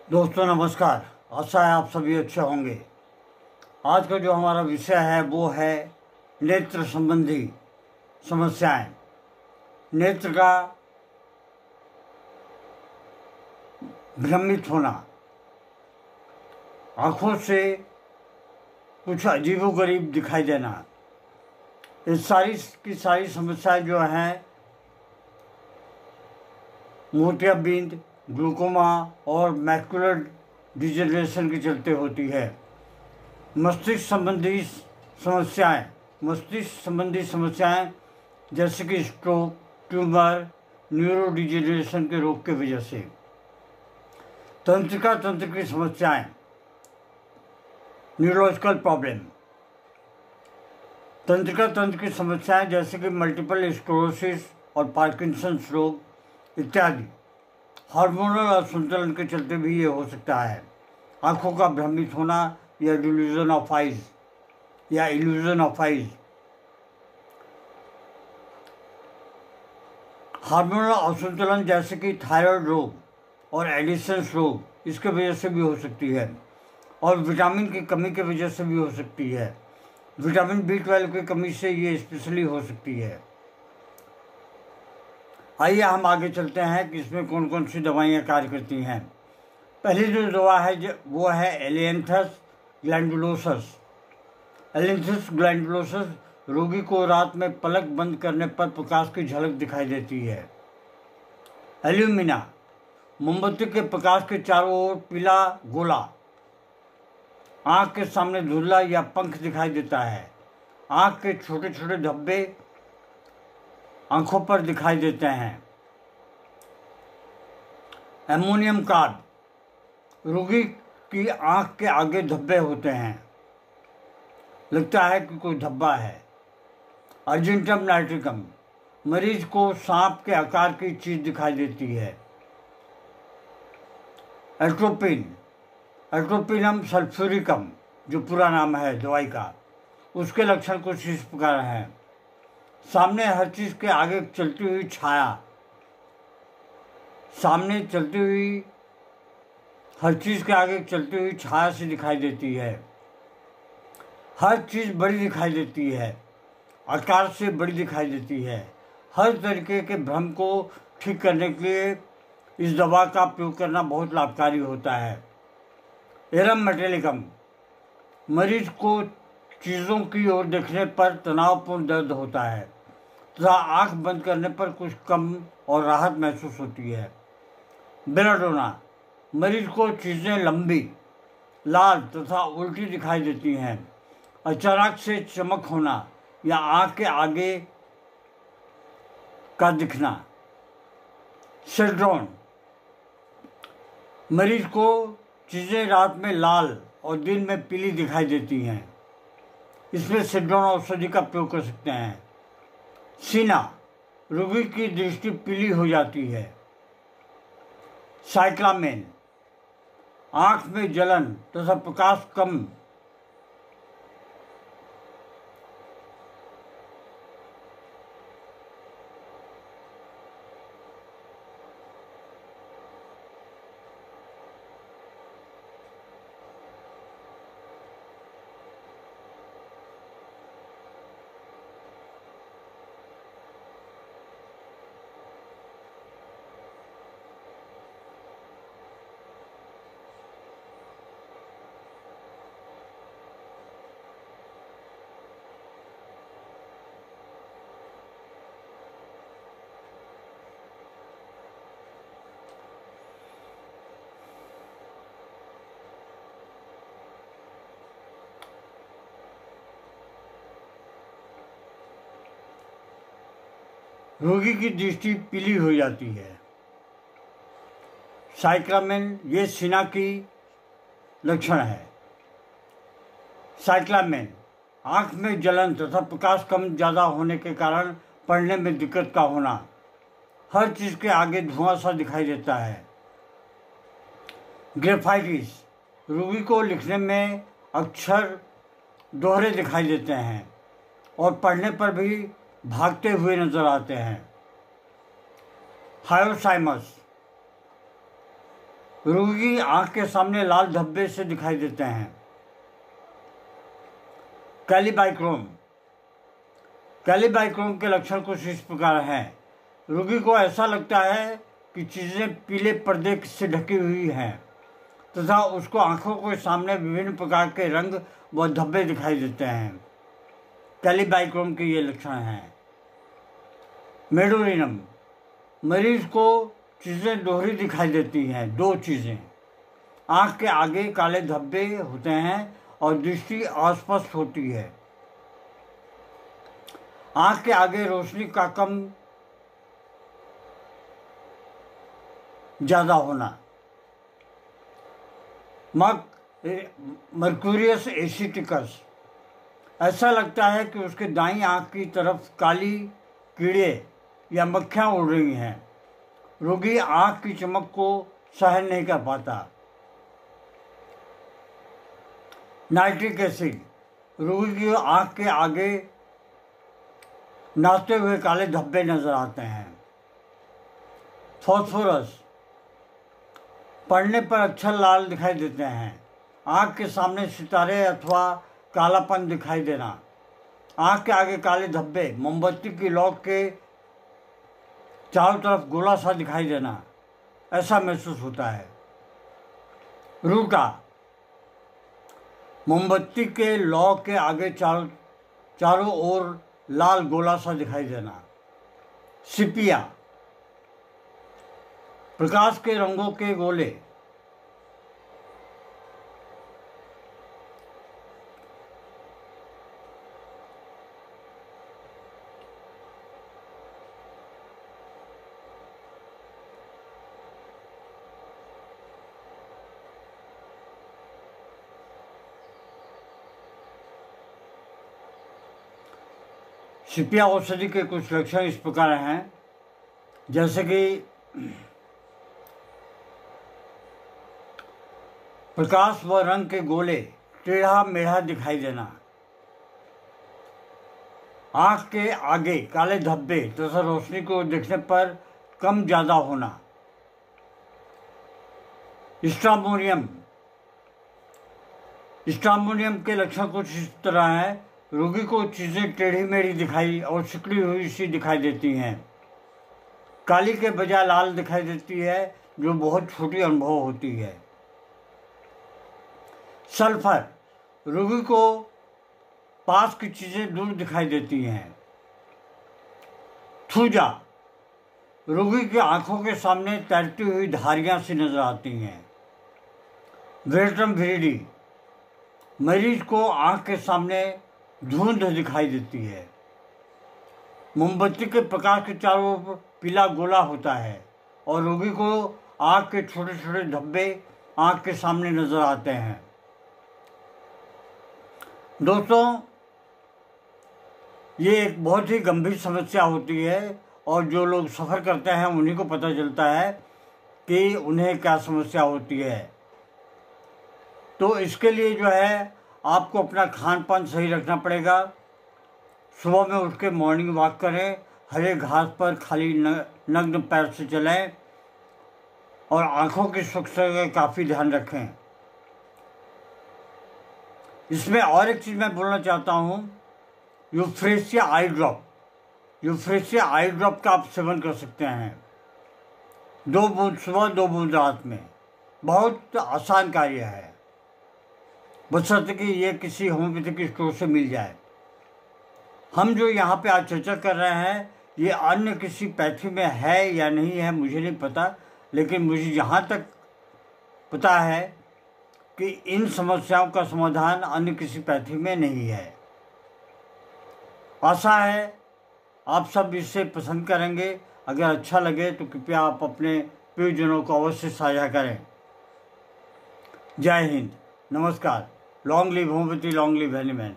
दोस्तों नमस्कार। आशा है आप सभी अच्छे होंगे। आज का जो हमारा विषय है वो है नेत्र संबंधी समस्याएं। नेत्र का भ्रमित होना, आँखों से कुछ अजीबोगरीब दिखाई देना, इस सारी की सारी समस्याएं जो हैं मोतियाबिंद, ग्लूकोमा और मैकुलर डिजेनरेशन के चलते होती है। मस्तिष्क संबंधी समस्याएं जैसे कि स्ट्रोक, ट्यूमर, न्यूरो डिजेनरेशन के रोग के वजह से। तंत्र की समस्याएं, न्यूरोलॉजिकल प्रॉब्लम। तंत्र की समस्याएं जैसे कि मल्टीपल स्क्लेरोसिस और पार्किंसंस रोग इत्यादि। हार्मोनल असंतुलन के चलते भी ये हो सकता है। आँखों का भ्रमित होना या इल्यूजन ऑफ आइज। हार्मोनल असंतुलन जैसे कि थायराइड रोग और एडिसन्स रोग इसके वजह से भी हो सकती है, और विटामिन की कमी की वजह से भी हो सकती है। विटामिन B12 की कमी से ये स्पेशली हो सकती है। आइए हम आगे चलते हैं कि इसमें कौन कौन सी दवाइयाँ कार्य करती हैं। पहली जो दवा है वो है एलियंथस ग्लैंडुलोसस। एलियंथस ग्लैंडुलोसस रोगी को रात में पलक बंद करने पर प्रकाश की झलक दिखाई देती है। एल्यूमिना, मोमबत्ती के प्रकाश के चारों ओर पीला गोला आँख के सामने धुंधला या पंख दिखाई देता है। आँख के छोटे छोटे धब्बे आँखों पर दिखाई देते हैं। एमोनियम कार्ब, रोगी की आँख के आगे धब्बे होते हैं, लगता है कि कोई धब्बा है। अर्जेंटम नाइट्रिकम, मरीज को सांप के आकार की चीज दिखाई देती है। एट्रोपिनम सल्फ्यूरिकम, जो पूरा नाम है दवाई का, उसके लक्षण कुछ इस प्रकार हैं। सामने हर चीज के आगे चलती हुई छाया, हर चीज के आगे चलती हुई छाया से दिखाई देती है। हर चीज बड़ी दिखाई देती है, आकार से बड़ी दिखाई देती है। हर तरीके के भ्रम को ठीक करने के लिए इस दवा का प्रयोग करना बहुत लाभकारी होता है। एरम मेटेलिकम, मरीज को चीज़ों की ओर देखने पर तनावपूर्ण दर्द होता है तथा आँख बंद करने पर कुछ कम और राहत महसूस होती है। बेलाडोना, मरीज को चीज़ें लंबी, लाल तथा उल्टी दिखाई देती हैं। अचानक से चमक होना या आँख के आगे का दिखना। सेड्रोन, मरीज को चीज़ें रात में लाल और दिन में पीली दिखाई देती हैं। इसमें सेड्रोन औषधि का प्रयोग कर सकते हैं। सीना, रोगी की दृष्टि पीली हो जाती है। साइक्लामेन, आँख में जलन तथा प्रकाश कम। रोगी की दृष्टि पीली हो जाती है। साइक्लामेन, ये सीना की लक्षण है। साइक्लामेन, आँख में जलन तथा प्रकाश कम ज़्यादा होने के कारण पढ़ने में दिक्कत का होना। हर चीज़ के आगे धुआं सा दिखाई देता है। ग्रेफाइटिस, रोगी को लिखने में अक्षर दोहरे दिखाई देते हैं और पढ़ने पर भी भागते हुए नजर आते हैं। हायोसाइमस, रोगी आंख के सामने लाल धब्बे से दिखाई देते हैं। कैलिबाइक्रोम। कैलिबाइक्रोम के लक्षण कुछ इस प्रकार हैं। रोगी को ऐसा लगता है कि चीज़ें पीले पर्दे से ढकी हुई हैं तथा उसको आंखों के सामने विभिन्न प्रकार के रंग व धब्बे दिखाई देते हैं। कैलिबाइक्रोम के ये लक्षण हैं। मेडोरिनम। मरीज को चीज़ें दोहरी दिखाई देती हैं। दो चीज़ें, आँख के आगे काले धब्बे होते हैं और दृष्टि अस्पष्ट होती है। आँख के आगे रोशनी का कम ज़्यादा होना। मर्क्यूरियस एसिटिकस। ऐसा लगता है कि उसके दाईं आँख की तरफ काली कीड़े या मक्खियाँ उड़ रही हैं। रोगी आँख की चमक को सहन नहीं कर पाता। Nitric acid. रोगी की आँख के आगे नाचते हुए काले धब्बे नजर आते हैं। फॉस्फोरस। पढ़ने पर अक्षर लाल दिखाई देते हैं। आँख के सामने सितारे अथवा कालापन दिखाई देना। आँख के आगे काले धब्बे, मोमबत्ती की लौ के चारों तरफ गोला सा दिखाई देना, ऐसा महसूस होता है। रूटा। मोमबत्ती के लौ के आगे चारों ओर लाल गोला सा दिखाई देना। सिपिया। प्रकाश के रंगों के गोले। सिपिया औषधि के कुछ लक्षण इस प्रकार हैं, जैसे कि प्रकाश व रंग के गोले टेढ़ा मेढ़ा दिखाई देना। आँख के आगे काले धब्बे तथा रोशनी को देखने पर कम ज़्यादा होना। स्ट्रामोनियम। स्ट्रामोनियम के लक्षण कुछ इस तरह हैं। रोगी को चीज़ें टेढ़ी मेढ़ी दिखाई और सिकड़ी हुई सी दिखाई देती हैं। काली के बजाय लाल दिखाई देती है, जो बहुत छोटी अनुभव होती है। सल्फर। रोगी को पास की चीज़ें दूर दिखाई देती हैं। थूजा। रोगी की आंखों के सामने तैरती हुई धारियां सी नजर आती हैं। वेट्रम विरिडी। मरीज को आंख के सामने धुंध दिखाई देती है। मोमबत्ती के प्रकाश के चारों ओर पीला गोला होता है और रोगी को आँख के छोटे छोटे धब्बे आँख के सामने नजर आते हैं। दोस्तों, ये एक बहुत ही गंभीर समस्या होती है और जो लोग सफ़र करते हैं उन्हीं को पता चलता है कि उन्हें क्या समस्या होती है। तो इसके लिए जो है आपको अपना खान पान सही रखना पड़ेगा। सुबह में उठ के मॉर्निंग वॉक करें, हरे घास पर खाली नग्न पैर से चलें और आँखों की स्वच्छता का काफ़ी ध्यान रखें। इसमें और एक चीज़ मैं बोलना चाहता हूँ, यूफ्रेशिया आई ड्रॉप। यूफ्रेशिया आई ड्रॉप का आप सेवन कर सकते हैं। 2 बूंद सुबह 2 बूंद रात में। बहुत आसान कार्य है, बशर्ते कि ये किसी होम्योपैथिक स्टोर से मिल जाए। हम जो यहाँ पे आज चर्चा कर रहे हैं ये अन्य किसी पैथी में है या नहीं है मुझे नहीं पता, लेकिन मुझे जहाँ तक पता है कि इन समस्याओं का समाधान अन्य किसी पैथी में नहीं है। आशा है आप सब इसे पसंद करेंगे। अगर अच्छा लगे तो कृपया आप अपने प्रियजनों को अवश्य साझा करें। जय हिंद, नमस्कार। Long live homeopathy, long live एनीमैन।